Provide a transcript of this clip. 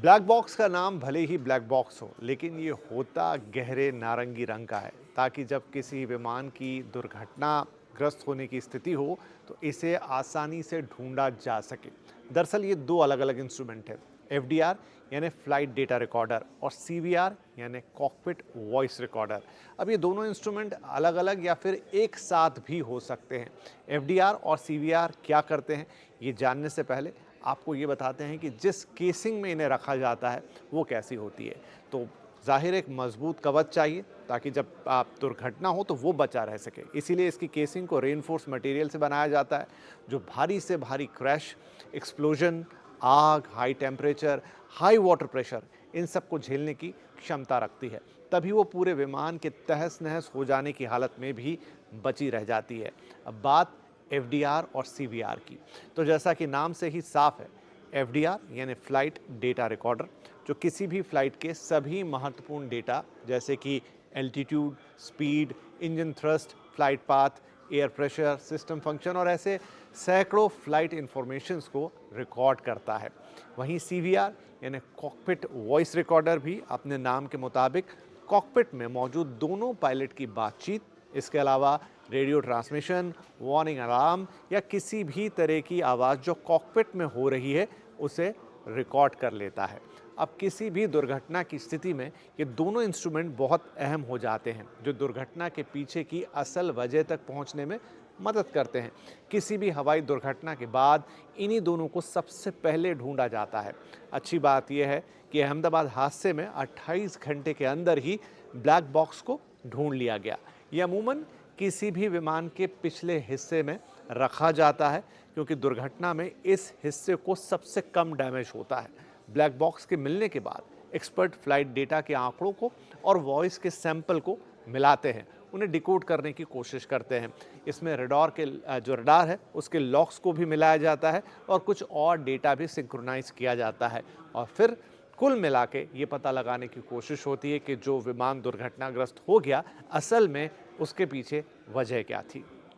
Black box का नाम भले ही ब्लैक बॉक्स हो, लेकिन ये होता गहरे नारंगी रंग का है, ताकि जब किसी विमान की दुर्घटनाग्रस्त होने की स्थिति हो तो इसे आसानी से ढूंढा जा सके। दरअसल ये दो अलग अलग इंस्ट्रूमेंट है। एफडीआर यानी फ्लाइट डेटा रिकॉर्डर और सीवीआर यानी कॉकपिट वॉइस रिकॉर्डर। अब ये दोनों इंस्ट्रूमेंट अलग अलग या फिर एक साथ भी हो सकते हैं। एफडीआर और सीवीआर क्या करते हैं, ये जानने से पहले आपको ये बताते हैं कि जिस केसिंग में इन्हें रखा जाता है वो कैसी होती है। तो ज़ाहिर एक मजबूत कवच चाहिए, ताकि जब आप दुर्घटना हो तो वो बचा रह सके। इसीलिए इसकी केसिंग को रेनफोर्स मटेरियल से बनाया जाता है, जो भारी से भारी क्रैश, एक्सप्लोजन, आग, high temperature, high water pressure, इन सब को झेलने की क्षमता रखती है। तभी वो पूरे विमान के तहस नहस हो जाने की हालत में भी बची रह जाती है। अब बात एफडीआर और सीवीआर की, तो जैसा कि नाम से ही साफ है, एफडीआर यानी फ्लाइट डेटा रिकॉर्डर, जो किसी भी फ्लाइट के सभी महत्वपूर्ण डेटा जैसे कि altitude, speed, engine thrust, flight path, air pressure, system function और ऐसे सैकड़ों फ्लाइट इंफॉर्मेशंस को रिकॉर्ड करता है। वहीं सीवीआर यानी कॉकपिट वॉइस रिकॉर्डर भी अपने नाम के मुताबिक कॉकपिट में मौजूद दोनों पायलट की बातचीत, इसके अलावा रेडियो ट्रांसमिशन, वार्निंग अलार्म या किसी भी तरह की आवाज़ जो कॉकपिट में हो रही है उसे रिकॉर्ड कर लेता है। अब किसी भी दुर्घटना की स्थिति में ये दोनों इंस्ट्रूमेंट बहुत अहम हो जाते हैं, जो दुर्घटना के पीछे की असल वजह तक पहुंचने में मदद करते हैं। किसी भी हवाई दुर्घटना के बाद इन्हीं दोनों को सबसे पहले ढूंढा जाता है। अच्छी बात यह है कि अहमदाबाद हादसे में 28 घंटे के अंदर ही ब्लैक बॉक्स को ढूंढ लिया गया। ये अमूमन किसी भी विमान के पिछले हिस्से में रखा जाता है, क्योंकि दुर्घटना में इस हिस्से को सबसे कम डैमेज होता है। ब्लैक बॉक्स के मिलने के बाद एक्सपर्ट फ्लाइट डेटा के आंकड़ों को और वॉइस के सैंपल को मिलाते हैं, उन्हें डिकोड करने की कोशिश करते हैं। इसमें रडार है उसके लॉक्स को भी मिलाया जाता है और कुछ और डेटा भी सिंक्रोनाइज किया जाता है, और फिर कुल मिला के ये पता लगाने की कोशिश होती है कि जो विमान दुर्घटनाग्रस्त हो गया, असल में उसके पीछे वजह क्या थी।